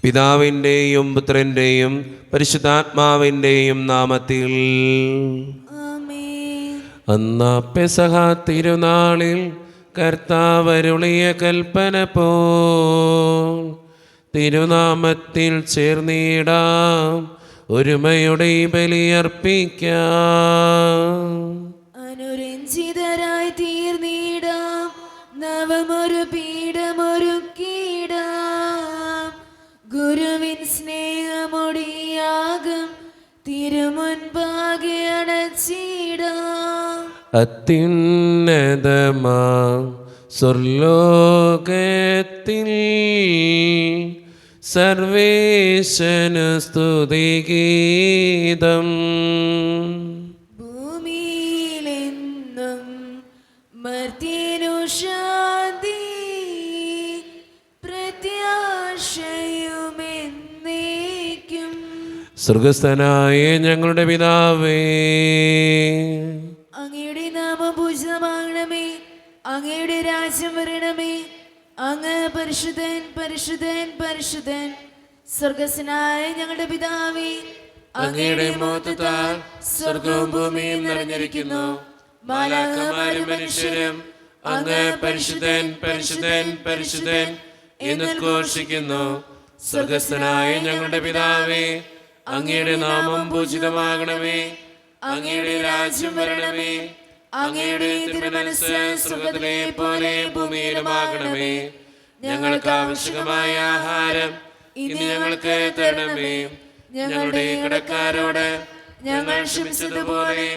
പിതാവിൻ്റെയും പുത്രൻ്റെയും പരിശുദ്ധാത്മാവിൻ്റെയും നാമത്തിൽ. അന്നാ പെസഹ തിരുനാളിൽ കർത്താവരുളിയ കൽപ്പന പോൽ തിരുനാമത്തിൽ ചേർന്നിടാം, ഒരുമയുടെ ബലിയർപ്പിക്കാം. അനുരഞ്ജിതരായി തീർന്നിടാം, നവമൊരു പീഠമൊരുക്കിടാം. ഗുരുവിൻ സ്നേഹമൊടിയാകും തിരുമുൻപാകെ അണച്ചിടാം. അത്യുന്നതമാം സ്വർലോകത്തിൽ സർവേശനു സ്തുതിഗീതം. ഭൂമിയിലെന്നും മർത്യനു ശാന്തി, പ്രത്യാശയുമെന്നേക്കും. സ്വർഗസ്ഥനായ ഞങ്ങളുടെ പിതാവേ, അങ്ങയുടെ നാമം പൂജിതമാകണമേ, അങ്ങയുടെ രാജ്യം വരണമേ. അങ്ങ് പരിശുദ്ധൻ പരിശുദ്ധൻ പരിശുദ്ധൻ. സ്വർഗസ്വനായ ഞങ്ങളുടെ പിതാവേ, അങ്ങയുടെ മഹത്വത്താൽ സ്വർഗവും ഭൂമിയും നിറഞ്ഞിരിക്കുന്നു. മാലാഖമാരും മനുഷ്യരും അങ്ങ് പരിശുദ്ധൻ പരിശുദ്ധൻ പരിശുദ്ധൻ എന്ന് ഘോഷിക്കുന്നു. സ്വർഗസ്ഥനായ ഞങ്ങളുടെ പിതാവേ, അങ്ങയുടെ നാമം പൂജിതമാകണമേ, അങ്ങയുടെ രാജ്യം വരണമേ, അങ്ങയുടെ തിരുമനസ്സ് സ്വർഗ്ഗത്തിലെ പോലെ ഭൂമിയിലുമാകണമേ. ഞങ്ങൾക്ക് ആവശ്യമായ ആഹാരം ഇന്ന് ഞങ്ങൾക്ക് തരണമേ. ഞങ്ങളുടെ കടക്കാരോട് ഞങ്ങൾ ക്ഷമിച്ചതുപോലെ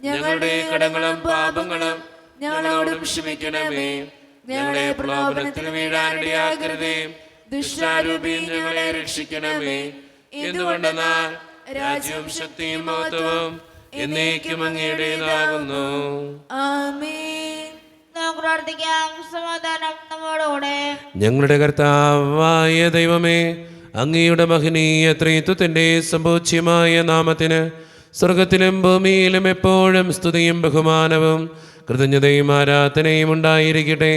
ഞങ്ങളുടെ കടങ്ങളും പാപങ്ങളും ഞങ്ങളോടും ക്ഷമിക്കണമേ. ഞങ്ങളെ പ്രലോഭനത്തിൽ വീഴാനിടയാക്കരുതേ, ദുഷ്ടാരൂപിയിൽ ഞങ്ങളെ രക്ഷിക്കണമേ. എന്തുകൊണ്ടെന്നാൽ രാജ്യവും ശക്തിയും മഹത്വവും എന്നേക്കും അങ്ങയുടേതാകുന്നു. ആമേൻ. നമുക്ക് പ്രാർത്ഥിക്കാം. സമാധാനം നമ്മോടുകൂടെ. ഞങ്ങളുടെ കർത്താവായ ദൈവമേ, അങ്ങയുടെ മഹനീയ ത്രിത്വത്തിന്റെ സമ്പൂജ്യമായ നാമത്തിന് സ്വർഗത്തിലും ഭൂമിയിലും എപ്പോഴും സ്തുതിയും ബഹുമാനവും കൃതജ്ഞതയും ആരാധനയും ഉണ്ടായിരിക്കട്ടെ.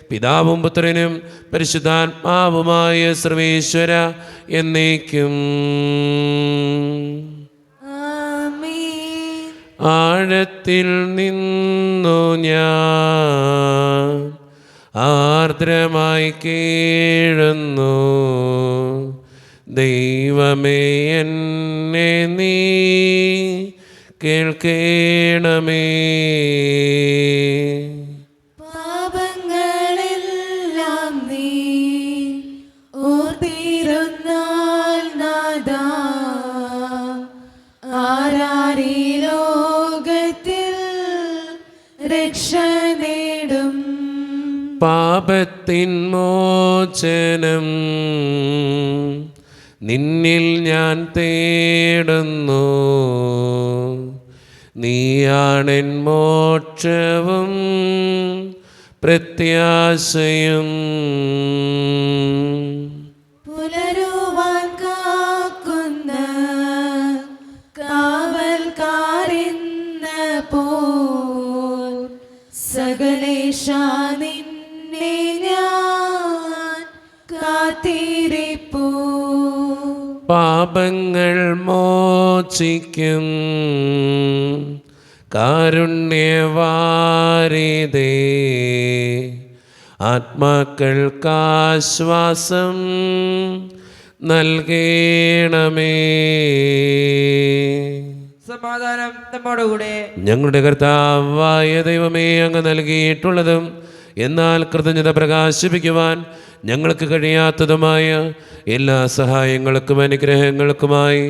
പിതാവും പുത്രനും പരിശുദ്ധാത്മാവുമായ സർവേശ്വര എന്നേക്കും. ആഴത്തിൽ നിന്നു ഞാൻ ആർദ്രമായി കേഴുന്നു, ദൈവമേ എന്നെ നീ കേൾക്കേണമേ. പാപങ്ങളെല്ലാം നീ ഓർത്തിരുന്നാൽ നാഥാ, ആരാരീ ലോകത്തിൽ രക്ഷ നേടും. പാപത്തിൻ മോചനം നിന്നിൽ ഞാൻ തേടുന്നു, നീയാണെൻ മോക്ഷവും പ്രത്യാശയും. പുലരുവാൻ കാക്കുന്ന കാവൽക്കാരെന്ന പോൽ സകലേശാ നിന്നെ ഞാൻ കാത്തിരിപ്പൂ. പാപങ്ങൾ മോചിക്കും കാരുണ്യവാരിതേ, ആത്മാക്കൾക്കാശ്വാസം നൽകേണമേ. സമാധാനം നമ്മോടുകൂടെ. ഞങ്ങളുടെ കർത്താവായ ദൈവമേ, അങ്ങ് നൽകിയിട്ടുള്ളതും എന്നാൽ കൃതജ്ഞത പ്രകാശിപ്പിക്കുവാൻ ഞങ്ങൾക്ക് കഴിയാത്തതുമായ എല്ലാ സഹായങ്ങൾക്കും അനുഗ്രഹങ്ങൾക്കുമായി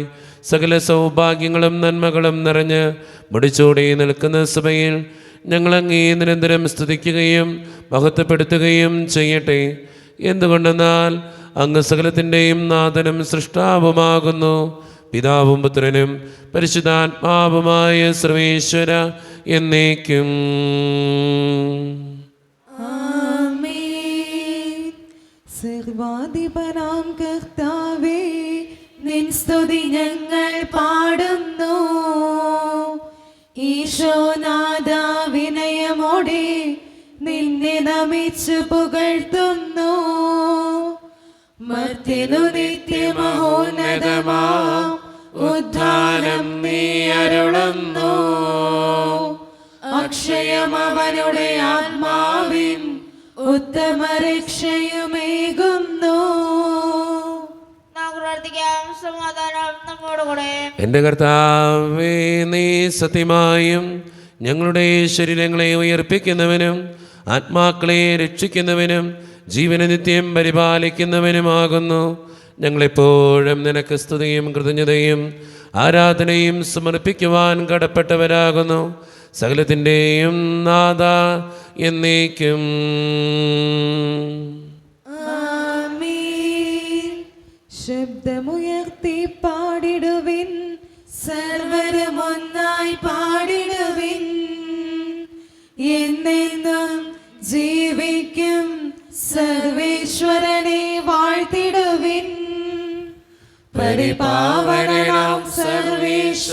സകല സൗഭാഗ്യങ്ങളും നന്മകളും നിറഞ്ഞ് മുടിച്ചൂടി നിൽക്കുന്ന സഭയിൽ ഞങ്ങളങ്ങേ നിരന്തരം സ്തുതിക്കുകയും മഹത്വപ്പെടുത്തുകയും ചെയ്യട്ടെ. എന്തുകൊണ്ടെന്നാൽ അങ്ങ് സകലത്തിൻ്റെയും നാഥനും സൃഷ്ടാവുമാകുന്നു. പിതാവും പുത്രനും പരിശുദ്ധാത്മാവുമായ സർവേശ്വര എന്നേക്കും. സർവാധിപനാം കർത്താവേ, നിൻ സ്തുതി ഞങ്ങൾ പാടുന്നു. ഈശോനാഥ വിനയമോടെ നിന്നെ നമിച്ചു പുകഴ്ത്തുന്നു. മർത്യനു നിത്യമഹോന്നതമാം ഉദ്ധാനം നീ അരുളുന്നു. അക്ഷയം അവനുടെ ആത്മാവിൻ ഉത്തമ രക്ഷയുമേകുന്നു. നമുക്ക് പ്രാർത്ഥിക്കാം. സമാധാനം നമ്മോടുകൂടെ. എൻ്റെ കർത്താവേ, നീ സത്യമായും ഞങ്ങളുടെ ശരീരങ്ങളെ ഉയർപ്പിക്കുന്നവനും ആത്മാക്കളെ രക്ഷിക്കുന്നവനും ജീവനെ നിത്യം പരിപാലിക്കുന്നവനുമാകുന്നു. ഞങ്ങളെപ്പോഴും നിനക്ക് സ്തുതിയും കൃതജ്ഞതയും ആരാധനയും സമർപ്പിക്കുവാൻ കടപ്പെട്ടവരാകുന്നു. സകലത്തിൻ്റെയും നാഥ എന്നേക്കും. ആമേൻ. ശബ്ദമുയർത്തി പാടിടുവിൻ, സർവരും ഒന്നായി പാടിടുവിൻ. എന്നെന്നും ജീവിക്കും സർവേശ്വരനെ വാഴ്ത്തിടുവിൻ. പരിപാവനനാം സർവേശ,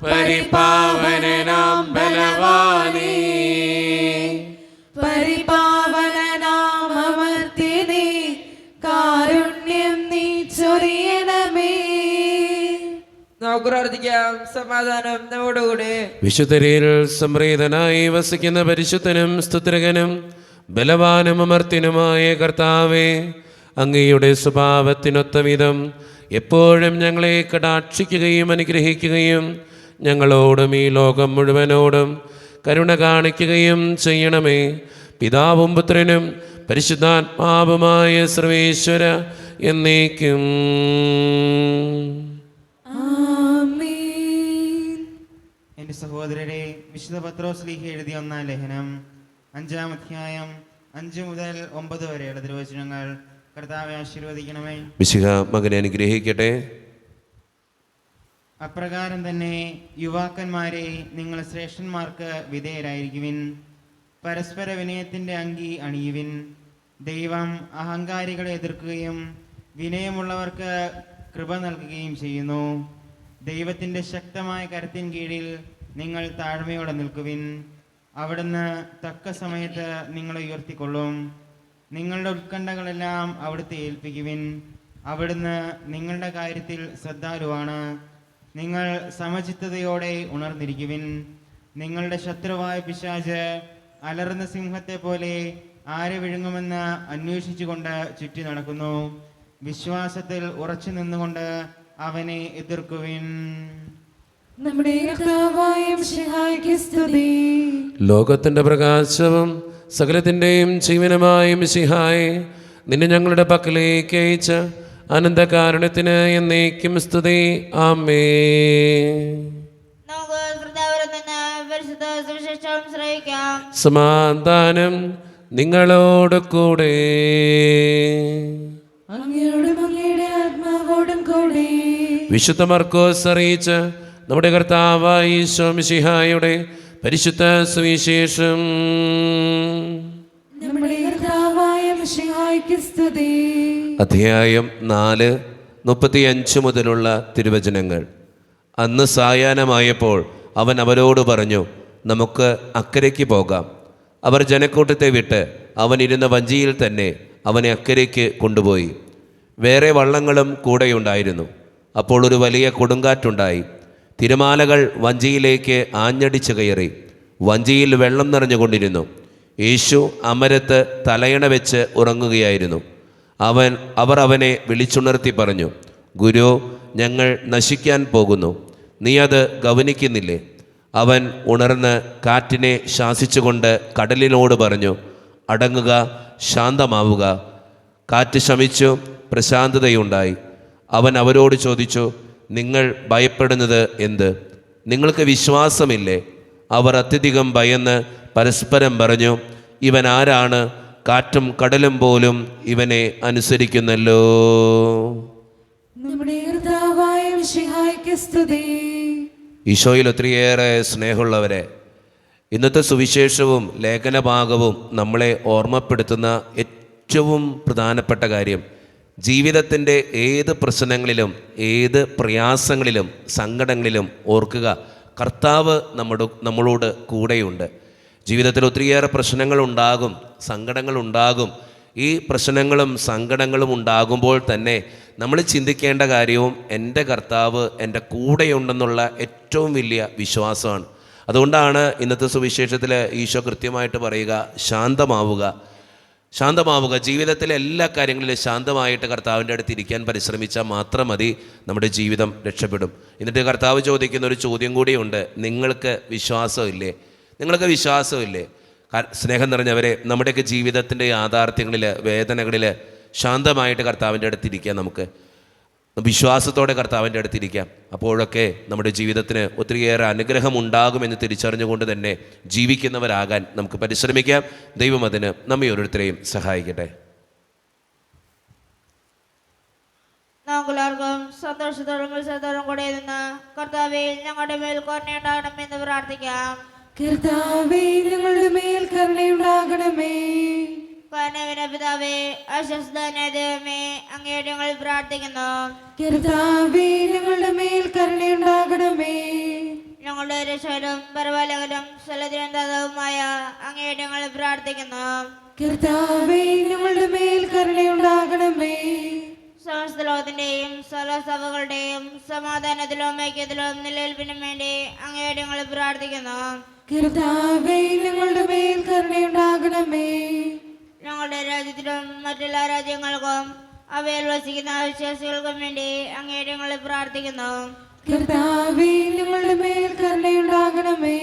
പരിപാവനനാം ബലവാനേ, പരിപാവനനാം അമർത്യനേ, കാരുണ്യം നീ ചൊരിയണമേ. നമുക്ക് പ്രാർത്ഥിക്കാം. സമാധാനം നമ്മോടുകൂടെ. വിശുദ്ധരിൽ സംപ്രീതനായി വസിക്കുന്ന പരിശുദ്ധനും സ്തുത്രകനും ബലവാനും അമർത്യനുമായ കർത്താവേ, അങ്ങയുടെ സ്വഭാവത്തിനൊത്ത വിധം എപ്പോഴും ഞങ്ങളെ കടാക്ഷിക്കുകയും അനുഗ്രഹിക്കുകയും ഞങ്ങളോടും ഈ ലോകം മുഴുവനോടും കരുണ കാണിക്കുകയും ചെയ്യണമേ. പിതാവും പുത്രനും പരിശുദ്ധാത്മാവുമായ സർവേശ്വര എന്നേക്കും. എൻ്റെ സഹോദരരെ, വിശുദ്ധ പത്രോസ് ലീഹ എഴുതിയ 1-ാം ലേഖനം 5-ാം അധ്യായം 5 മുതൽ 9 വരെയുള്ള തിരുവചനങ്ങൾ കർത്താവെ ആശീർവദിക്കണമേ. മിശിഹ മകനെ അനുഗ്രഹിക്കട്ടെ. അപ്രകാരം തന്നെ യുവാക്കന്മാരെ, നിങ്ങൾ ശ്രേഷ്ഠന്മാർക്ക് വിധേയരായിരിക്കുവിൻ. പരസ്പര വിനയത്തിൻ്റെ അങ്കി അണിയുവിൻ. ദൈവം അഹങ്കാരികളെ എതിർക്കുകയും വിനയമുള്ളവർക്ക് കൃപ നൽകുകയും ചെയ്യുന്നു. ദൈവത്തിൻ്റെ ശക്തമായ കരത്തിൻ കീഴിൽ നിങ്ങൾ താഴ്മയോടെ നിൽക്കുവിൻ. അവിടുന്ന് തക്ക സമയത്ത് നിങ്ങളെ ഉയർത്തിക്കൊള്ളും. നിങ്ങളുടെ ഉത്കണ്ഠകളെല്ലാം അവിടുത്തെ ഏൽപ്പിക്കുവിൻ. അവിടുന്ന് നിങ്ങളുടെ കാര്യത്തിൽ ശ്രദ്ധാലുവാണ്. നിങ്ങൾ സമചിത്തതയോടെ ഉണർന്നിരിക്കുവിൻ. നിങ്ങളുടെ ശത്രുവായ പിശാച് അലറുന്ന സിംഹത്തെ പോലെ ആരെ വിഴുങ്ങുമെന്ന് അന്വേഷിച്ചുകൊണ്ട് ചുറ്റി നടക്കുന്നു. വിശ്വാസത്തിൽ ഉറച്ചു നിന്നുകൊണ്ട് അവനെ എതിർക്കുവിൻ. നമ്മുടെ കർത്താവായ മിശിഹായ്ക്ക് സ്തുതി. ലോകത്തിൻ്റെ പ്രകാശവും സകലത്തിൻ്റെയും ജീവനുമായ മിശിഹായെ, നിന്നെ ഞങ്ങളുടെ പക്കലേക്ക് അയച്ച അനന്തകാരുണ്യത്തിന് എന്നേക്കും സ്തുതി. ആമേൻ. നമുക്ക് കർത്താവിൽ നിന്ന് പരിശുദ്ധ സുവിശേഷം ശ്രവിക്കാം. സമാധാനം നിങ്ങളോട് കൂടെ. അങ്ങയോടും അങ്ങയുടെ ആത്മാവോടും കൂടെ. വിശുദ്ധ മർക്കോസ് അറിയിച്ച നമ്മുടെ കർത്താവായ ഈശോ മിശിഹായുടെ പരിശുദ്ധ സുവിശേഷം. നമ്മുടെ കർത്താവായ മിശിഹായ്ക്ക് സ്തുതി. അധ്യായം 4:35 മുതലുള്ള തിരുവചനങ്ങൾ. അന്ന് സായാഹ്നമായപ്പോൾ അവൻ അവരോട് പറഞ്ഞു, നമുക്ക് അക്കരയ്ക്ക് പോകാം. അവർ ജനക്കൂട്ടത്തെ വിട്ട് അവൻ ഇരുന്ന വഞ്ചിയിൽ തന്നെ അവനെ അക്കരയ്ക്ക് കൊണ്ടുപോയി. വേറെ വള്ളങ്ങളും കൂടെയുണ്ടായിരുന്നു. അപ്പോൾ ഒരു വലിയ കൊടുങ്കാറ്റുണ്ടായി. തിരമാലകൾ വഞ്ചിയിലേക്ക് ആഞ്ഞടിച്ചു കയറി. വഞ്ചിയിൽ വെള്ളം നിറഞ്ഞുകൊണ്ടിരുന്നു. യേശു അമരത്ത് തലയണ വെച്ച് ഉറങ്ങുകയായിരുന്നു. അവർ അവനെ വിളിച്ചുണർത്തി പറഞ്ഞു, ഗുരു, ഞങ്ങൾ നശിക്കാൻ പോകുന്നു. നീ അത് ഗവനിക്കുന്നില്ലേ? അവൻ ഉണർന്ന് കാറ്റിനെ ശാസിച്ചുകൊണ്ട് കടലിനോട് പറഞ്ഞു, അടങ്ങുക, ശാന്തമാവുക. കാറ്റ് ശമിച്ചു, പ്രശാന്തതയുണ്ടായി. അവൻ അവരോട് ചോദിച്ചു, നിങ്ങൾ ഭയപ്പെടുന്നത് എന്ത്? നിങ്ങൾക്ക് വിശ്വാസമില്ലേ? അവർ അത്യധികം ഭയന്ന് പരസ്പരം പറഞ്ഞു, ഇവൻ ആരാണ്? കാറ്റും കടലും പോലും ഇവനെ അനുസരിക്കുന്നല്ലോ. നമ്മുടെ കർത്താവായ മിശിഹായ്ക്ക് സ്തുതി. ഈശോയിൽ ഒത്തിരിയേറെ സ്നേഹമുള്ളവരെ, ഇന്നത്തെ സുവിശേഷവും ലേഖനഭാഗവും നമ്മളെ ഓർമ്മപ്പെടുത്തുന്ന ഏറ്റവും പ്രധാനപ്പെട്ട കാര്യം, ജീവിതത്തിൻ്റെ ഏത് പ്രശ്നങ്ങളിലും ഏത് പ്രയാസങ്ങളിലും സങ്കടങ്ങളിലും ഓർക്കുക, കർത്താവ് നമ്മളോട് കൂടെയുണ്ട്. ജീവിതത്തിൽ ഒത്തിരിയേറെ പ്രശ്നങ്ങളുണ്ടാകും, സങ്കടങ്ങളുണ്ടാകും. ഈ പ്രശ്നങ്ങളും സങ്കടങ്ങളും ഉണ്ടാകുമ്പോൾ തന്നെ നമ്മൾ ചിന്തിക്കേണ്ട കാര്യവും എൻ്റെ കർത്താവ് എൻ്റെ കൂടെയുണ്ടെന്നുള്ള ഏറ്റവും വലിയ വിശ്വാസമാണ്. അതുകൊണ്ടാണ് ഇന്നത്തെ സുവിശേഷത്തിൽ ഈശോ കൃത്യമായിട്ട് പറയുക, ശാന്തമാവുക. ജീവിതത്തിലെ എല്ലാ കാര്യങ്ങളിലും ശാന്തമായിട്ട് കർത്താവിൻ്റെ അടുത്ത് ഇരിക്കാൻ പരിശ്രമിച്ചാൽ മാത്രം മതി, നമ്മുടെ ജീവിതം രക്ഷപ്പെടും. എന്നിട്ട് കർത്താവ് ചോദിക്കുന്ന ഒരു ചോദ്യം കൂടിയുണ്ട്, നിങ്ങൾക്ക് വിശ്വാസമില്ലേ? സ്നേഹം നിറഞ്ഞവരെ, നമ്മുടെയൊക്കെ ജീവിതത്തിൻ്റെ യാഥാർത്ഥ്യങ്ങളിൽ, വേദനകളിൽ ശാന്തമായിട്ട് കർത്താവിൻ്റെ അടുത്തിരിക്കാം. നമുക്ക് വിശ്വാസത്തോടെ കർത്താവിൻ്റെ അടുത്തിരിക്കാം. അപ്പോഴൊക്കെ നമ്മുടെ ജീവിതത്തിന് ഒത്തിരിയേറെ അനുഗ്രഹം ഉണ്ടാകുമെന്ന് തിരിച്ചറിഞ്ഞുകൊണ്ട് തന്നെ ജീവിക്കുന്നവരാകാൻ നമുക്ക് പരിശ്രമിക്കാം. ദൈവം അതിന് നമ്മെ ഓരോരുത്തരെയും സഹായിക്കട്ടെ. നമുക്കെല്ലാവർക്കും സന്തോഷത്തോടും ഉത്സവത്തോടും കൂടെ നിന്ന് കർത്താവേ ഞങ്ങളുടെ മേൽ കരുണയുണ്ടാകണമെന്ന് പ്രാർത്ഥിക്കാം. കർത്താവേ ഞങ്ങളുടെ മേൽ കരുണയുണ്ടാകണമേ. കരുണയുടെ പിതാവേ, അശ്വസ്തനായ ദൈവമേ, അങ്ങയുടെ ഞങ്ങൾ പ്രാർത്ഥിക്കുന്നു. കർത്താവേ ഞങ്ങളുടെ മേൽ കരുണയുണ്ടാകണമേ. ഞങ്ങളുടെ രക്ഷകനും പരവാലകനും സ്ഥലത്തിനന്താവുമായ അങ്ങയുടെ ഞങ്ങൾ പ്രാർത്ഥിക്കുന്നു. കർത്താവേ ഞങ്ങളുടെ മേൽ കരുണയുണ്ടാകണമേ. സമസ്ത ലോകത്തിന്റെയും സർവ്വസഭകളുടെയും സമാധാനത്തിലും ഐക്യത്തിലും നിലനിൽപ്പിനും വേണ്ടി അങ്ങയുടെ ഞങ്ങൾ പ്രാർത്ഥിക്കുന്നു. കർത്താവേ ഞങ്ങളുടെ മേൽ കരുണയുണ്ടാകണമേ. ഞങ്ങളുടെ രാജ്യത്തിലും മറ്റെല്ലാ രാജ്യങ്ങൾക്കും അവയിൽ വസിക്കുന്ന വിശ്വാസികൾക്കും വേണ്ടി അങ്ങയുടെ ഞങ്ങൾ പ്രാർത്ഥിക്കുന്നു. കർത്താവേ ഞങ്ങളുടെ മേൽ കരുണയുണ്ടാകണമേ.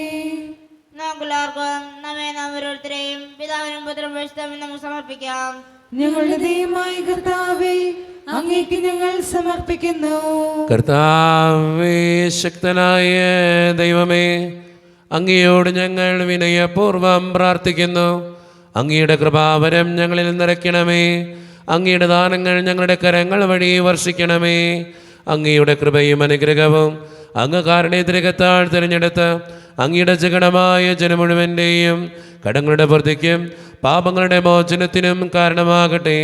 നമുക്കെല്ലാവർക്കും നമ്മെ നാം ഓരോരുത്തരെയും പിതാവിനും പുത്രനും പരിശുദ്ധാത്മാവിനും നമുക്ക് സമർപ്പിക്കാം. ഞങ്ങളുടെ ദൈവമായ കർത്താവേ, അങ്ങേക്ക് ഞങ്ങൾ സമർപ്പിക്കുന്നു. കർത്താവേ, ശക്തനായ ദൈവമേ, അങ്ങയോട് ഞങ്ങൾ വിനയപൂർവം പ്രാർത്ഥിക്കുന്നു. അങ്ങയുടെ കൃപാവരം ഞങ്ങളിൽ നിറയ്ക്കണമേ. അങ്ങയുടെ ദാനങ്ങൾ ഞങ്ങളുടെ കരങ്ങൾ വഴി വർഷിക്കണമേ. അങ്ങയുടെ കൃപയും അനുഗ്രഹവും അങ്ങ് കാരുണ്യത്തിരകത്താൽ തിരഞ്ഞെടുത്ത് അങ്ങയുടെ ജഗണമായ ജനം മുഴുവൻ്റെയും കടങ്ങളുടെ വൃദ്ധിക്കും പാപങ്ങളുടെ മോചനത്തിനും കാരണമാകട്ടെ.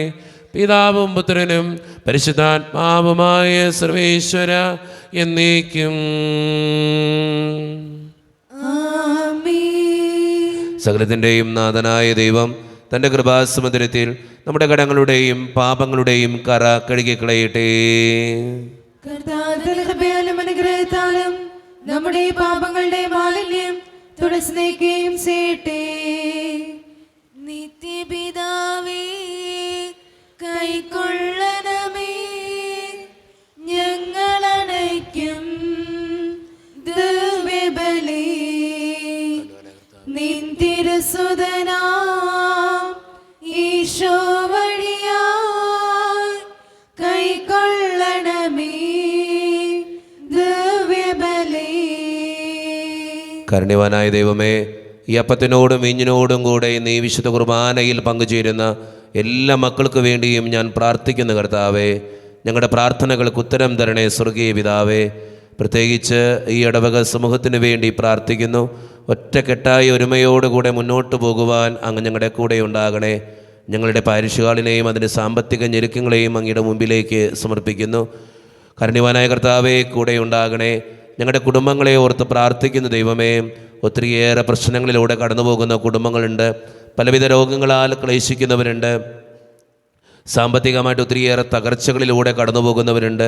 പിതാവും പുത്രനും പരിശുദ്ധാത്മാവുമായ സർവേശ്വര എന്നേക്കും. സകലത്തിൻ്റെയും നാഥനായ ദൈവം തൻ്റെ കൃപാസമുദ്രത്തിൽ നമ്മുടെ കടങ്ങളുടെയും പാപങ്ങളുടെയും കറ കഴുകിക്കളയട്ടെ. കർത്താവിന്റെ കൃപയാലും അനുഗ്രഹത്താലും നമ്മുടെ പാപങ്ങളുടെ മാലിന്യം തുടച്ചു നീക്കുകയും ചെയ്യട്ടെ. നിത്യപിതാവേ, കൈക്കൊള്ളണമേ ഞങ്ങളണയ്ക്കും ദിവ്യബലി. നിൻ തിരുസുതനാം ഈശോ വഴിയായി കൈക്കൊള്ളണമേ ദിവ്യബലി. കാരുണ്യവാനായ ദൈവമേ, ഈ അപ്പത്തിനോടും വീഞ്ഞിനോടും കൂടെ നീ വിശുദ്ധ കുർബാനയിൽ പങ്കുചേരുന്ന എല്ലാ മക്കൾക്ക് വേണ്ടിയും ഞാൻ പ്രാർത്ഥിക്കുന്നു. കർത്താവേ, ഞങ്ങളുടെ പ്രാർത്ഥനകൾക്ക് ഉത്തരം തരണേ സ്വർഗീയ പിതാവേ. പ്രത്യേകിച്ച് ഈ ഇടവക സമൂഹത്തിന് വേണ്ടി പ്രാർത്ഥിക്കുന്നു. ഒറ്റക്കെട്ടായി ഒരുമയോടുകൂടെ മുന്നോട്ട് പോകുവാൻ അങ്ങ് ഞങ്ങളുടെ കൂടെ ഉണ്ടാകണേ. ഞങ്ങളുടെ പാരിഷുകാളിനെയും അതിൻ്റെ സാമ്പത്തിക ഞെരുക്കങ്ങളെയും അങ്ങയുടെ മുമ്പിലേക്ക് സമർപ്പിക്കുന്നു. കാരുണ്യവാനായ കർത്താവേ, കൂടെ ഉണ്ടാകണേ. ഞങ്ങളുടെ കുടുംബങ്ങളെ ഓർത്ത് പ്രാർത്ഥിക്കുന്നു ദൈവമേ. ഒത്തിരിയേറെ പ്രശ്നങ്ങളിലൂടെ കടന്നു പോകുന്ന കുടുംബങ്ങളുണ്ട്. പലവിധ രോഗങ്ങളാൽ ക്ലേശിക്കുന്നവരുണ്ട്. സാമ്പത്തികമായിട്ട് ഒത്തിരിയേറെ തകർച്ചകളിലൂടെ കടന്നു പോകുന്നവരുണ്ട്.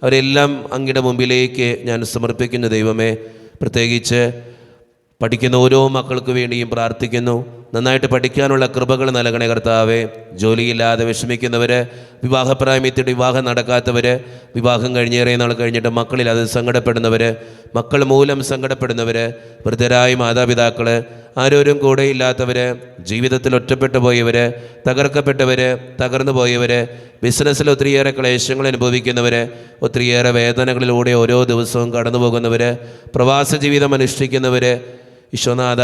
അവരെല്ലാം അങ്ങയുടെ മുമ്പിലേക്ക് ഞാൻ സമർപ്പിക്കുന്നു ദൈവമേ. പ്രത്യേകിച്ച് പഠിക്കുന്ന ഓരോ മക്കൾക്ക് വേണ്ടിയും പ്രാർത്ഥിക്കുന്നു. നന്നായിട്ട് പഠിക്കാനുള്ള കൃപകൾ നൽകണേ കർത്താവേ. ജോലിയില്ലാതെ വിഷമിക്കുന്നവർ, വിവാഹപ്രായമെത്തിയിട്ട് വിവാഹം നടക്കാത്തവർ, വിവാഹം കഴിഞ്ഞേറെ നാൾ കഴിഞ്ഞിട്ട് മക്കളില്ലാതെ സങ്കടപ്പെടുന്നവർ, മക്കൾ മൂലം സങ്കടപ്പെടുന്നവർ, വൃദ്ധരായ മാതാപിതാക്കൾ, ആരോരും കൂടെയില്ലാത്തവർ, ജീവിതത്തിൽ ഒറ്റപ്പെട്ടു പോയവർ, തകർക്കപ്പെട്ടവർ, തകർന്നു പോയവർ, ബിസിനസ്സിൽ ഒത്തിരിയേറെ ക്ലേശങ്ങൾ അനുഭവിക്കുന്നവർ, ഒത്തിരിയേറെ വേദനകളിലൂടെ ഓരോ ദിവസവും കടന്നു പോകുന്നവർ, പ്രവാസ ജീവിതം അനുഷ്ഠിക്കുന്നവർ, ഈശോനാഥ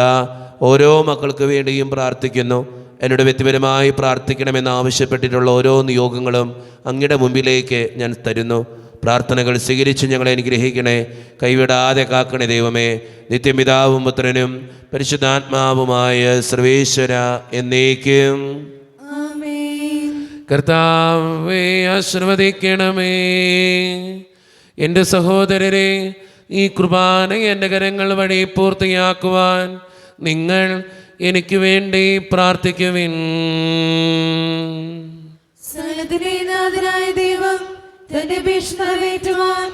ഓരോ മക്കൾക്ക് വേണ്ടിയും പ്രാർത്ഥിക്കുന്നു. എന്നോട് വ്യക്തിപരമായി പ്രാർത്ഥിക്കണമെന്ന് ആവശ്യപ്പെട്ടിട്ടുള്ള ഓരോ നിയോഗങ്ങളും അങ്ങയുടെ മുമ്പിലേക്ക് ഞാൻ തരുന്നു. പ്രാർത്ഥനകൾ സ്വീകരിച്ച് ഞങ്ങളെ അനുഗ്രഹിക്കണേ. കൈവിടാതെ കാക്കണേ ദൈവമേ. നിത്യപിതാവും പുത്രനും പരിശുദ്ധാത്മാവുമായ സർവേശ്വര എന്നേക്കും. കർത്താവേ, ആശീർവദിക്കണമേ. എൻ്റെ സഹോദരരെ, ഈ കുർബാന എൻ്റെ കരങ്ങൾ വഴി പൂർത്തിയാക്കുവാൻ നിങ്ങൾ എനിക്ക് വേണ്ടി പ്രാർത്ഥിക്കുവിൻ. സകലത്തിന്റെ നാഥനായ ദൈവം തന്റെ ഭീഷണി നിറവേറ്റുവാൻ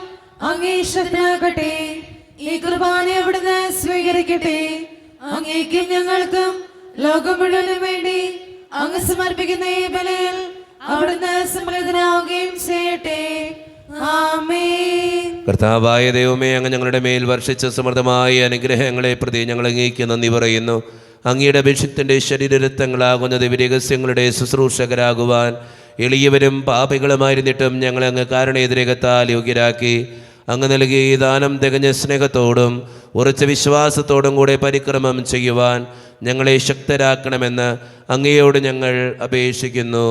അങ്ങേ ശക്തനാകട്ടെ. ഈ കുർബാന അവിടുന്ന് സ്വീകരിക്കട്ടെ. അങ്ങേക്കും ഞങ്ങൾക്കും ലോകം മുഴുവനും വേണ്ടി അങ്ങ് സമർപ്പിക്കുന്ന ഈ ബലിയിൽ അവിടുന്ന് സംപ്രീതനാവുകയും ചെയ്യട്ടെ. ആമേൻ. കർത്താവായ ദൈവമേ, അങ്ങ് ഞങ്ങളുടെ മേൽ വർഷിച്ച സമൃദ്ധമായ അനുഗ്രഹങ്ങളെ പ്രതി ഞങ്ങൾ അങ്ങേക്ക് നന്ദി പറയുന്നു. അങ്ങയുടെ അഭിഷിക്തൻ്റെ ശരീരരക്തങ്ങളാകുന്ന ദിവ്യരഹസ്യങ്ങളുടെ ശുശ്രൂഷകരാകുവാൻ എളിയവരും പാപികളുമായിരുന്നിട്ടും ഞങ്ങളെ അങ്ങ് കാരണേതിരകത്താൽ യോഗ്യരാക്കി. അങ്ങ് നൽകിയ ഈ ദാനം തികഞ്ഞ സ്നേഹത്തോടും ഉറച്ച വിശ്വാസത്തോടും കൂടെ പരിക്രമം ചെയ്യുവാൻ ഞങ്ങളെ ശക്തരാക്കണമെന്ന് അങ്ങയോട് ഞങ്ങൾ അപേക്ഷിക്കുന്നു.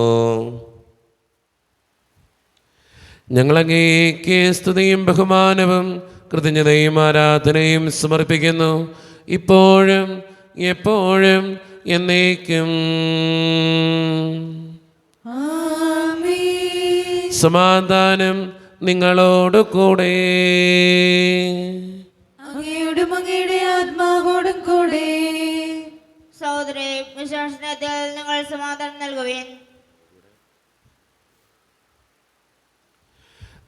ഞങ്ങളങ്ങേക്ക് സ്തുതിയും ബഹുമാനവും കൃതജ്ഞതയും ആരാധനയും സമർപ്പിക്കുന്നു, ഇപ്പോഴും എപ്പോഴും എന്നേക്കും. ആമേൻ. സമാധാനം നിങ്ങളോട് കൂടെ. അങ്ങയോടും അങ്ങയുടെ ആത്മാവോടും കൂടെ. സഹോദരേ, വിശ്വാസത്തിൽ നിങ്ങൾ സമാധാനം നൽകുവിൻ.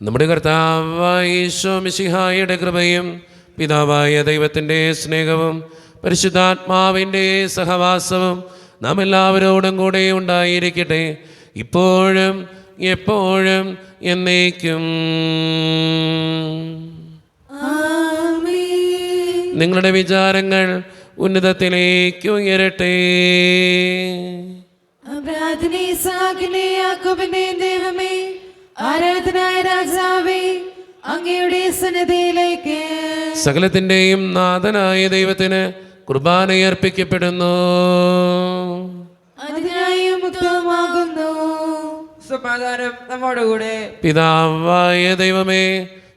നമ്മുടെ കർത്താവായ ഈശോ മിശിഹായുടെ കൃപയും പിതാവായ ദൈവത്തിൻ്റെ സ്നേഹവും പരിശുദ്ധാത്മാവിൻ്റെ സഹവാസവും നാം എല്ലാവരോടും കൂടെ ഉണ്ടായിരിക്കട്ടെ, ഇപ്പോഴും എപ്പോഴും എന്നേക്കും. ആമേൻ. നിങ്ങളുടെ വിചാരങ്ങൾ ഉന്നതത്തിലേക്ക് ഉയരട്ടെ. പ്രാർത്ഥനയെ ഇസ്ഹാക്കിന്റെ യാക്കോബിന്റെ ദൈവമേ, ആരാധനായ രാജാവേ, അങ്ങയുടെ സന്നിധിയിലേക്ക് സകലത്തിൻ്റെയും നാഥനായ ദൈവത്തിന് കുർബാനയർപ്പിക്കപ്പെടുന്നു. അതിനായി മുക്തമാകുന്നു. സമാധാനം നമ്മോടുകൂടെ. പിതാവായ ദൈവമേ,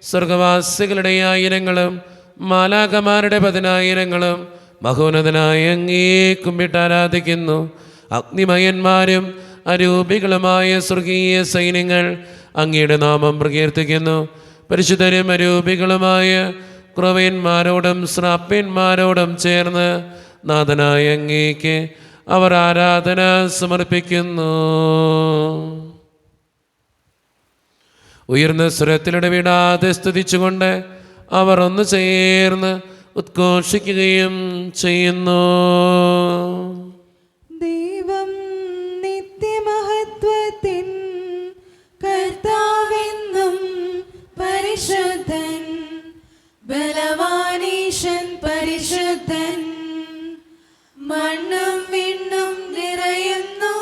സ്വർഗവാസികളുടെ ആയിരങ്ങളും മാലാഖമാരുടെ 10,000 മഹോന്നതനായ അങ്ങേ കുമ്പിട്ട് ആരാധിക്കുന്നു. അഗ്നിമയന്മാരും അരൂപികളുമായ സ്വർഗീയ സൈന്യങ്ങൾ അങ്ങയുടെ നാമം പ്രകീർത്തിക്കുന്നു. പരിശുദ്ധരും അരൂപികളുമായ ക്രവ്യന്മാരോടും ശ്രാപ്യന്മാരോടും ചേർന്ന് നാഥനായ അങ്ങേക്ക് അവർ ആരാധന സമർപ്പിക്കുന്നു. ഉയർന്ന സ്വരത്തിലിടവിടാതെ സ്തുതിച്ചുകൊണ്ട് അവർ ഒന്ന് ചേർന്ന് ഉദ്ഘോഷിക്കുകയും ചെയ്യുന്നു. ദൈവം നിത്യമഹത്വത്തിൻ കർത്താവെന്നും പരിശുദ്ധൻ, ബലവാനീശൻ പരിശുദ്ധൻ, മണ്ണും വിണ്ണും നിറയുന്നു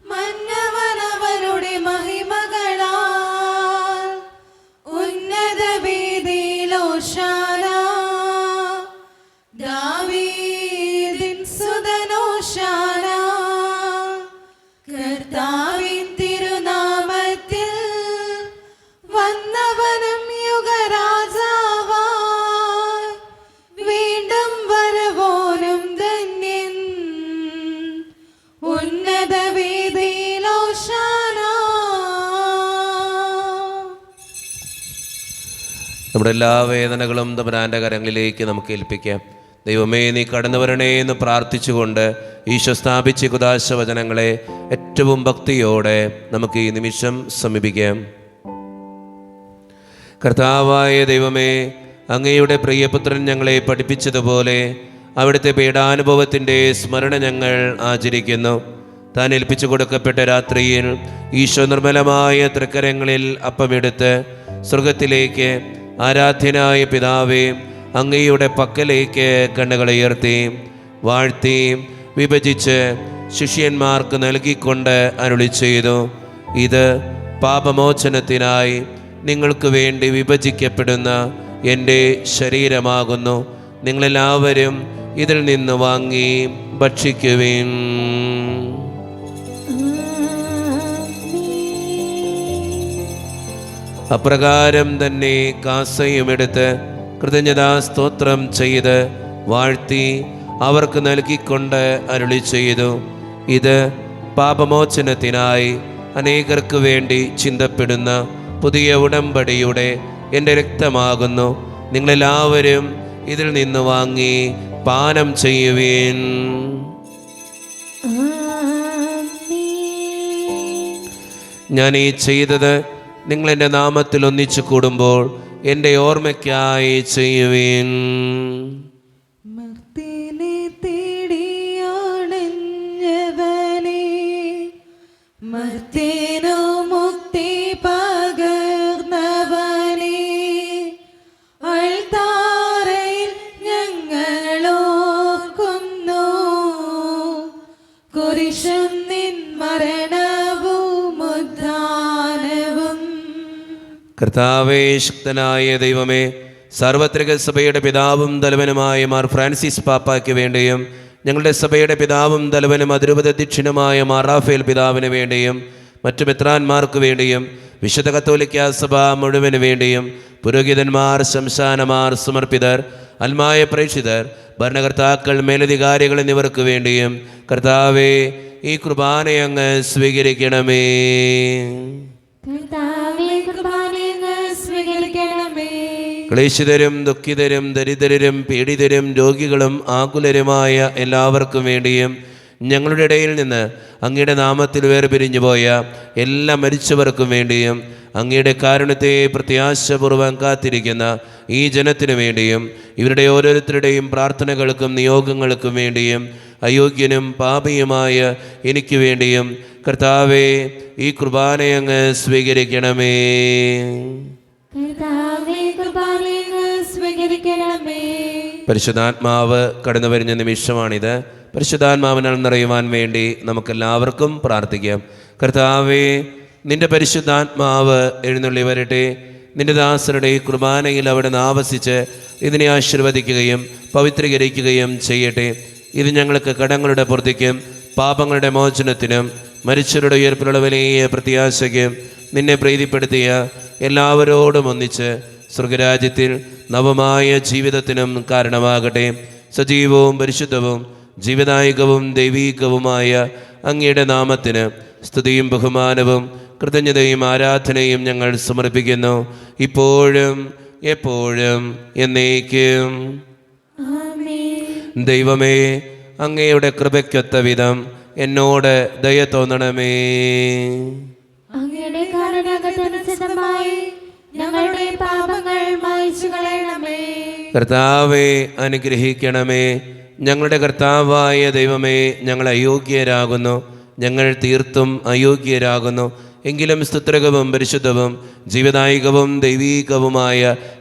മന്നവനവരുടെ മഹിമകളാൽ. ഉന്നത വീതിയിൽ ഹോശാന, ദാവീദിൻ സുതൻ ഹോശാന. കർത്താവിൻ തിരുനാമത്തിൽ വന്നവനും യുഗരാജാവായി, വീണ്ടും വരവോനും ധന്യൻ. ഉന്നത വീതിയിൽ ഹോശാന. നമ്മുടെ എല്ലാ വേദനകളും തമ്പുരാൻ്റെ കരങ്ങളിലേക്ക് നമുക്ക് ഏൽപ്പിക്കാം. ദൈവമേ, നീ കടന്നു വരണേ എന്ന് പ്രാർത്ഥിച്ചുകൊണ്ട് ഈശോ സ്ഥാപിച്ച കുദാശ വചനങ്ങളെ ഏറ്റവും ഭക്തിയോടെ നമുക്ക് ഈ നിമിഷം സമീപിക്കാം. കർത്താവായ ദൈവമേ, അങ്ങയുടെ പ്രിയപുത്രൻ ഞങ്ങളെ പഠിപ്പിച്ചതുപോലെ അവിടുത്തെ പീഡാനുഭവത്തിൻ്റെ സ്മരണ ഞങ്ങൾ ആചരിക്കുന്നു. താൻ ഏൽപ്പിച്ചു കൊടുക്കപ്പെട്ട രാത്രിയിൽ ഈശോ നിർമ്മലമായ തൃക്കരങ്ങളിൽ അപ്പമെടുത്ത് സ്വർഗത്തിലേക്ക് ആരാധ്യനായ പിതാവേ അങ്ങയുടെ പക്കലേക്ക് കണ്ണുകളുയർത്തി വാഴ്ത്തി വിഭജിച്ച് ശിഷ്യന്മാർക്ക് നൽകിക്കൊണ്ട് അരുളി ചെയ്തു, ഇത് പാപമോചനത്തിനായി നിങ്ങൾക്ക് വേണ്ടി വിഭജിക്കപ്പെടുന്ന എൻ്റെ ശരീരമാകുന്നു. നിങ്ങളെല്ലാവരും ഇതിൽ നിന്ന് വാങ്ങി ഭക്ഷിക്കുവിൻ. അപ്രകാരം തന്നെ കാസയുമെടുത്ത് കൃതജ്ഞതാ സ്തോത്രം ചെയ്ത് വാഴ്ത്തി അവർക്ക് നൽകിക്കൊണ്ട് അരുളി ചെയ്തു, ഇത് പാപമോചനത്തിനായി അനേകർക്ക് വേണ്ടി ചിന്തപ്പെടുന്ന പുതിയ ഉടമ്പടിയുടെ എൻ്റെ രക്തമാകുന്നു. നിങ്ങളെല്ലാവരും ഇതിൽ നിന്ന് വാങ്ങി പാനം ചെയ്യുവീൻ. ഞാൻ ഈ ചെയ്തത് നിങ്ങൾ എൻ്റെ നാമത്തിൽ ഒന്നിച്ചു കൂടുമ്പോൾ എൻ്റെ ഓർമ്മയ്ക്കായി ചെയ്യുവീൻ. മർത്യനെ തേടിയാണഞ്ഞവനെ, മർത്യനു മുക്തി പകർന്നവനെ, അൾത്താരയിൽ ഞങ്ങളോർക്കുന്നു കുരിശും നിൻ മരണവും ഉദ്ധാനവും. കർത്താവേ, ശക്തനായ ദൈവമേ, സാർവത്രിക സഭയുടെ പിതാവും തലവനുമായ മാർ ഫ്രാൻസിസ് പാപ്പായ്ക്ക് വേണ്ടിയും ഞങ്ങളുടെ സഭയുടെ പിതാവും തലവനും അതിരൂപതധ്യക്ഷനുമായ മാർ റാഫേൽ പിതാവിന് വേണ്ടിയും മറ്റു മെത്രാന്മാർക്ക് വേണ്ടിയും വിശുദ്ധ കത്തോലിക്കാ സഭ മുഴുവന് വേണ്ടിയും പുരോഹിതന്മാർ, ശംശാനമാർ, സമർപ്പിതർ, അൽമായ പ്രേക്ഷിതർ, ഭരണകർത്താക്കൾ, മേലധികാരികൾ എന്നിവർക്ക് വേണ്ടിയും കർത്താവേ, ഈ കുർബാനയങ്ങ് സ്വീകരിക്കണമേ. ക്ലേശിതരും ദുഃഖിതരും ദരിദ്രരും പീഡിതരും രോഗികളും ആകുലരുമായ എല്ലാവർക്കും വേണ്ടിയും ഞങ്ങളുടെ ഇടയിൽ നിന്ന് അങ്ങയുടെ നാമത്തിൽ വേർപിരിഞ്ഞു പോയ എല്ലാ മരിച്ചവർക്കും വേണ്ടിയും അങ്ങയുടെ കാരുണ്യത്തെ പ്രത്യാശപൂർവ്വം കാത്തിരിക്കുന്ന ഈ ജനത്തിനു വേണ്ടിയും ഇവരുടെ ഓരോരുത്തരുടെയും പ്രാർത്ഥനകൾക്കും നിയോഗങ്ങൾക്കും വേണ്ടിയും അയോഗ്യനും പാപിയുമായ എനിക്ക് വേണ്ടിയും കർത്താവേ, ഈ കുർബാനയങ്ങ് സ്വീകരിക്കണമേ. പരിശുദ്ധാത്മാവ് കടന്നു വരുന്ന നിമിഷമാണിത്. പരിശുദ്ധാത്മാവിനാൽ നിറയുവാൻ വേണ്ടി നമുക്കെല്ലാവർക്കും പ്രാർത്ഥിക്കാം. കർത്താവേ, നിന്റെ പരിശുദ്ധാത്മാവ് എഴുന്നള്ളി വരട്ടെ. നിന്റെ ദാസരുടെ ഈ കുർബാനയിൽ അവിടെ ആവസിച്ച് ഇതിനെ ആശീർവദിക്കുകയും പവിത്രീകരിക്കുകയും ചെയ്യട്ടെ. ഇത് ഞങ്ങൾക്ക് കടങ്ങളുടെ പൂർത്തിക്കും പാപങ്ങളുടെ മോചനത്തിനും മരിച്ചവരുടെ ഉയർപ്പിലുള്ള വലിയ പ്രത്യാശയ്ക്കും നിന്നെ പ്രീതിപ്പെടുത്തിയ എല്ലാവരോടും ഒന്നിച്ച് സ്വർഗരാജ്യത്തിൽ നവമായ ജീവിതത്തിനും കാരണമാകട്ടെ. സജീവവും പരിശുദ്ധവും ജീവദായകവും ദൈവീകവുമായ അങ്ങയുടെ നാമത്തിന് സ്തുതിയും ബഹുമാനവും കൃതജ്ഞതയും ആരാധനയും ഞങ്ങൾ സമർപ്പിക്കുന്നു, ഇപ്പോഴും എപ്പോഴും എന്നേക്കും. ദൈവമേ, അങ്ങയുടെ കൃപയ്ക്കൊത്ത വിധം എന്നോട് ദയ തോന്നണമേ. അങ്ങയുടെ കാരുണ്യാകർഷണമായി ഞങ്ങളുടെ പാപങ്ങൾ മായ്ച്ചു കളയണമേ. കർത്താവെ, അനുഗ്രഹിക്കണമേ. ഞങ്ങളുടെ കർത്താവായ ദൈവമേ, ഞങ്ങൾ അയോഗ്യരാകുന്നു, ഞങ്ങൾ തീർത്തും അയോഗ്യരാകുന്നു. എങ്കിലും സ്തുത്രകവും പരിശുദ്ധവും ജീവദായകവും ദൈവീകവുമായ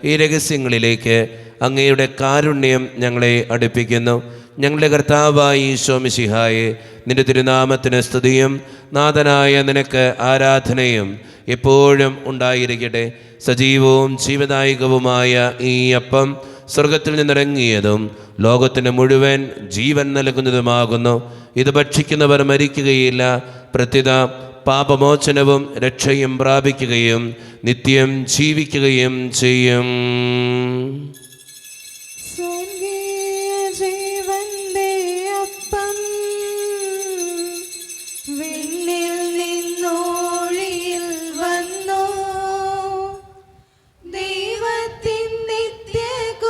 ഈ രഹസ്യങ്ങളിലേക്ക് അങ്ങയുടെ കാരുണ്യം ഞങ്ങളെ അടുപ്പിക്കുന്നു. ഞങ്ങളുടെ കർത്താവായ ഈശോ മിശിഹായെ, നിന്റെ തിരുനാമത്തിന് സ്തുതിയും നാഥനായ നിനക്ക് ആരാധനയും എപ്പോഴും ഉണ്ടായിരിക്കട്ടെ. സജീവവും ജീവദായകവുമായ ഈ അപ്പം സ്വർഗത്തിൽ നിന്നിറങ്ങിയതും ലോകത്തിന് മുഴുവൻ ജീവൻ നൽകുന്നതുമാകുന്നു. ഇത് ഭക്ഷിക്കുന്നവർ മരിക്കുകയില്ല, പ്രത്യുത പാപമോചനവും രക്ഷയും പ്രാപിക്കുകയും നിത്യം ജീവിക്കുകയും ചെയ്യും. ജീവന്റെ അപ്പം വിണ്ണിൽ നിന്നോഴിയിൽ വന്നു, ദൈവത്തിൻ നിത്യകുമാരൻ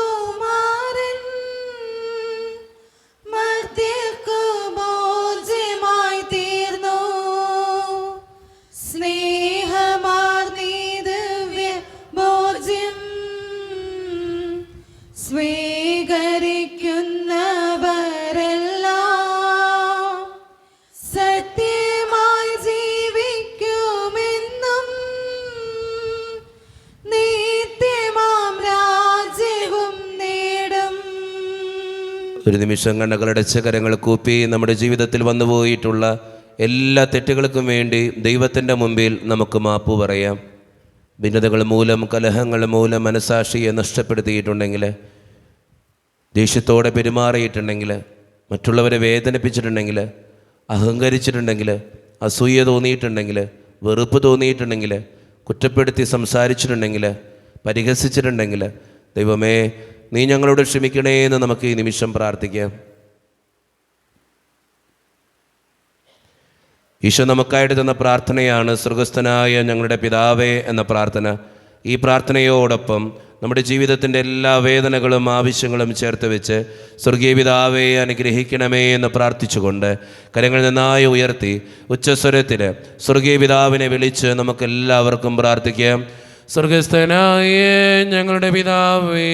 മർത്യർക്കു ഭോജ്യമായി തീർന്നു. സ്നേഹമാർന്നീ ദിവ്യ ഭോജ്യം സ്വീകരിക്കുന്നവരെല്ലാം സത്യമായി ജീവിക്കുമെന്നും നിത്യമാം രാജ്യവും നേടും. ഒരു നിമിഷം കണ്ണുകളടച്ച കരങ്ങൾ കൂപ്പി നമ്മുടെ ജീവിതത്തിൽ വന്നുപോയിട്ടുള്ള എല്ലാ തെറ്റുകൾക്കും വേണ്ടി ദൈവത്തിൻ്റെ മുമ്പിൽ നമുക്ക് മാപ്പ് പറയാം. ഭിന്നതകൾ മൂലം, കലഹങ്ങൾ മൂലം മനസാക്ഷിയെ നഷ്ടപ്പെടുത്തിയിട്ടുണ്ടെങ്കിൽ, ദേഷ്യത്തോടെ പെരുമാറിയിട്ടുണ്ടെങ്കിൽ, മറ്റുള്ളവരെ വേദനിപ്പിച്ചിട്ടുണ്ടെങ്കിൽ, അഹങ്കരിച്ചിട്ടുണ്ടെങ്കിൽ, അസൂയ തോന്നിയിട്ടുണ്ടെങ്കിൽ, വെറുപ്പ് തോന്നിയിട്ടുണ്ടെങ്കിൽ, കുറ്റപ്പെടുത്തി സംസാരിച്ചിട്ടുണ്ടെങ്കിൽ, പരിഹസിച്ചിട്ടുണ്ടെങ്കിൽ, ദൈവമേ, നീ ഞങ്ങളോട് ക്ഷമിക്കണേ എന്ന് നമുക്ക് ഈ നിമിഷം പ്രാർത്ഥിക്കാം. ഈശോ നമുക്കായിട്ട് തന്ന പ്രാർത്ഥനയാണ് സ്വർഗസ്ഥനായ ഞങ്ങളുടെ പിതാവേ എന്ന പ്രാർത്ഥന. ഈ പ്രാർത്ഥനയോടൊപ്പം നമ്മുടെ ജീവിതത്തിൻ്റെ എല്ലാ വേദനകളും ആവശ്യങ്ങളും ചേർത്ത് വെച്ച് സ്വർഗീയ പിതാവേ അനുഗ്രഹിക്കണമേ എന്ന് പ്രാർത്ഥിച്ചുകൊണ്ട് കരങ്ങൾ നന്നായി ഉയർത്തി ഉച്ചസ്വരത്തിൽ സ്വർഗീയ പിതാവിനെ വിളിച്ച് നമുക്കെല്ലാവർക്കും പ്രാർത്ഥിക്കാം. സ്വർഗസ്ഥനായ ഞങ്ങളുടെ പിതാവേ,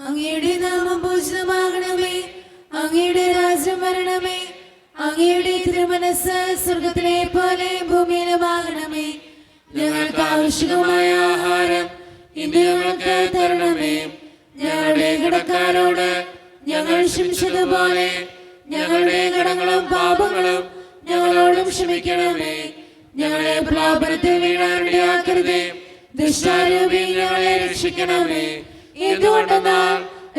അങ്ങയുടെ നാമം പൂജിതമാകണമേ, അങ്ങയുടെ രാജ്യം വരണമേ, അങ്ങയുടെ തിരുമനസ്സ് സ്വർഗത്തിലെ പോലെ ഭൂമിയിലുമാകണമേ. ഞങ്ങൾക്ക് ആവശ്യമായ ആഹാരം ഇന്ന് ഞങ്ങൾക്ക് തരണമേ. ഞങ്ങളുടെ കടക്കാരോട് ഞങ്ങൾ ക്ഷമിച്ചതുപോലെ ഞങ്ങളുടെ കടങ്ങളും പാപങ്ങളും ഞങ്ങളോടും ക്ഷമിക്കണമേ. ഞങ്ങളെ പ്രലോഭനത്തിൽ വീഴാനിടയാക്കരുതേ, ദുഷ്ടാരൂപിയിൽ ഞങ്ങളെ രക്ഷിക്കണമേ. എന്തുകൊണ്ടെന്നാൽ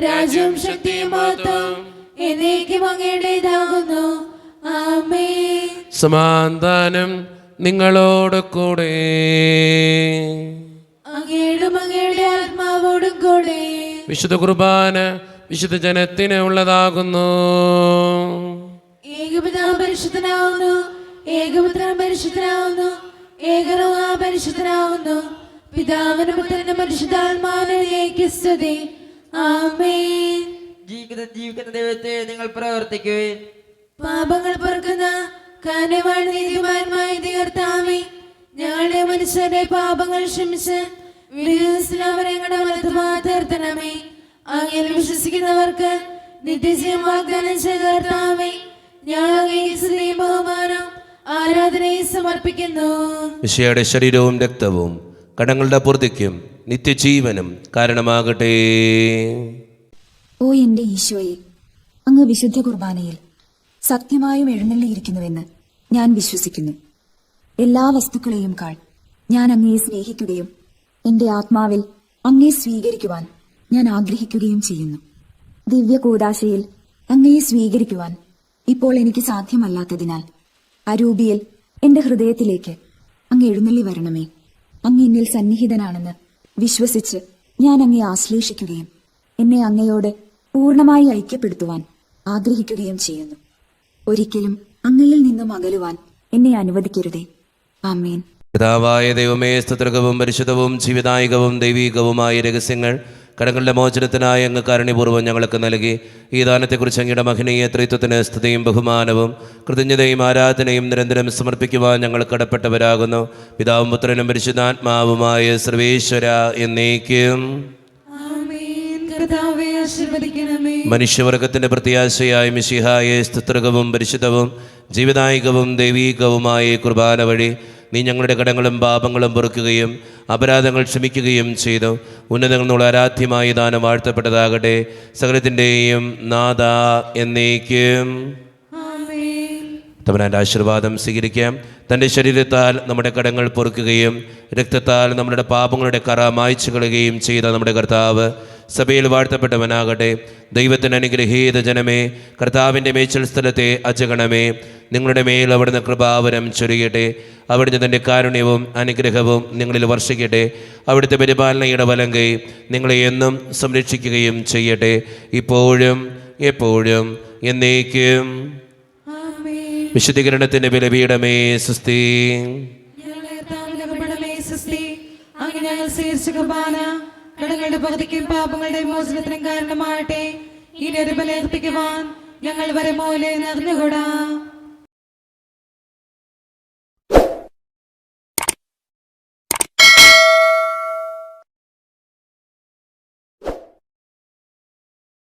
രാജ്യവും ശക്തിയും മഹത്വവും എന്നേക്കും അങ്ങയുടേതാകുന്നു. ആമേൻ. സമാധാനം നിങ്ങളോട് കൂടെ. അങ്ങയുടെ ആത്മാവോടും കൂടെ. വിശുദ്ധ കുർബാന വിശുദ്ധ ജനത്തിന് ഉള്ളതാകുന്നു. ഏകപിതാവ് പരിശുദ്ധനാവുന്നു, ഏകപുത്രൻ പരിശുദ്ധനാവുന്നു, ഏകരൂഹ പരിശുദ്ധനാവുന്നു. പിതാവിനും പുത്രനും പരിശുദ്ധാത്മാവിനും സ്തുതി. ആമേൻ. ജീവിക്കുന്ന ദൈവത്തെ നിങ്ങൾ പ്രവർത്തിക്കുവിൻ. പാപങ്ങൾ പൊറുക്കുന്ന കാരണവാൻ നീതിമാന്മായ കർത്താവേ, ഞങ്ങളുടെ മനുഷ്യരുടെ പാപങ്ങൾ ക്ഷമിച്ച് വിശ്വസിക്കുന്നവരെ ഞങ്ങളുടെ വലത്തുഭാഗത്ത് നിർത്തണമേ. അങ്ങയിൽ വിശ്വസിക്കുന്നവർക്ക് നിത്യജീവൻ വാഗ്ദാനം ചെയ്ത കർത്താവേ, ഞങ്ങൾ അങ്ങേക്ക് സ്തുതിയും ബഹുമാനവും ആരാധനയും സമർപ്പിക്കുന്നു. മിശിഹായുടെ ശരീരവും രക്തവും കടങ്ങളുടെ പൂർത്തിക്കും നിത്യജീവനും കാരണമാകട്ടെ. ഓ എന്റെ ഈശോയെ, അങ്ങ് വിശുദ്ധ കുർബാനയിൽ സത്യമായും എഴുന്നള്ളിയിരിക്കുന്നുവെന്ന് ഞാൻ വിശ്വസിക്കുന്നു. എല്ലാ വസ്തുക്കളെയും കാൾ ഞാൻ അങ്ങയെ സ്നേഹിക്കുകയും എന്റെ ആത്മാവിൽ അങ്ങയെ സ്വീകരിക്കുവാൻ ഞാൻ ആഗ്രഹിക്കുകയും ചെയ്യുന്നു. ദിവ്യ കൂദാശയിൽ അങ്ങയെ സ്വീകരിക്കുവാൻ ഇപ്പോൾ എനിക്ക് സാധ്യമല്ലാത്തതിനാൽ അരൂപിയിൽ എന്റെ ഹൃദയത്തിലേക്ക് അങ്ങ് എഴുന്നള്ളി വരണമേ. അങ്ങ് എന്നിൽ സന്നിഹിതനാണെന്ന് വിശ്വസിച്ച് ഞാൻ അങ്ങയെ ആശ്ലേഷിക്കുകയും എന്നെ അങ്ങയോട് പൂർണ്ണമായി ഐക്യപ്പെടുത്തുവാൻ ആഗ്രഹിക്കുകയും ചെയ്യുന്നു. ഒരിക്കലും അങ്ങയിൽ നിന്നും അകലുവാൻ എന്നെ അനുവദിക്കരുതേ. ആമേൻ. പിതാവായ ദൈവമേ, സ്തുത്യർഹവും പരിശുദ്ധവും ജീവദായകവും ദൈവീകവുമായ രഹസ്യങ്ങൾ കടങ്ങളുടെ മോചനത്തിനായി അങ്ങ് കാരുണ്യപൂർവ്വം ഞങ്ങൾക്ക് നൽകി. ഈ ദാനത്തെക്കുറിച്ച് അങ്ങയുടെ മഹനീയ ത്രിത്വത്തിന് സ്തുതിയും ബഹുമാനവും കൃതജ്ഞതയും ആരാധനയും നിരന്തരം സമർപ്പിക്കുവാൻ ഞങ്ങൾ കടപ്പെട്ടവരാകുന്നു. പിതാവും പുത്രനും പരിശുദ്ധാത്മാവുമായ സർവേശ്വര എന്നേക്കും. കർത്താവേ ആശീർവദിക്കണമേ. മനുഷ്യവർഗത്തിന്റെ പ്രത്യാശയായ മിശിഹായെ സ്തുത്യർഹവും പരിശുദ്ധവും ജീവദായകവും ദൈവീകവുമായ കുർബാന വഴി നീ ഞങ്ങളുടെ കടങ്ങളും പാപങ്ങളും പൊറുക്കുകയും അപരാധങ്ങൾ ക്ഷമിക്കുകയും ചെയ്തു. ഉന്നതങ്ങളിൽ നിന്നുള്ള ആരാധ്യമായ ദാനം വാഴ്ത്തപ്പെട്ടതാകട്ടെ. സകലത്തിൻ്റെയും നാഥ എന്നേക്കും. തമ്പുരാന്റെ ആശീർവാദം സ്വീകരിക്കാം. തൻ്റെ ശരീരത്താൽ നമ്മുടെ കടങ്ങൾ പൊറുക്കുകയും രക്തത്താൽ നമ്മുടെ പാപങ്ങളുടെ കറ മായ്ച്ചു കളയുകയും ചെയ്ത നമ്മുടെ കർത്താവ് സഭയിൽ വാഴ്ത്തപ്പെട്ടവനാകട്ടെ. ദൈവത്തിന് അനുഗ്രഹീത ജനമേ, കർത്താവിൻ്റെ മേച്ചൽ സ്ഥലത്തെ അജഗണമേ, നിങ്ങളുടെ മേൽ അവിടുന്ന് കൃപാവരം ചൊരിയട്ടെ. അവിടുന്ന് തൻ്റെ കാരുണ്യവും അനുഗ്രഹവും നിങ്ങളിൽ വർഷിക്കട്ടെ. അവിടുത്തെ പരിപാലനയുടെ വലങ്കൈ നിങ്ങളെ എന്നും സംരക്ഷിക്കുകയും ചെയ്യട്ടെ, ഇപ്പോഴും എപ്പോഴും എന്നേക്കും. വിശുദ്ധീകരണത്തിന്റെ ബലിപീഠമേ സ്വസ്തി. കടങ്ങളുടെ പകുതിക്കും പാപങ്ങളുടെ മോചനത്തിനും കാരണമാകട്ടെ. ഇനി ഒരു ബലിയർപ്പിക്കുവാൻ ഞങ്ങൾ വരെ മൂലെ നിറഞ്ഞുകൂടാ.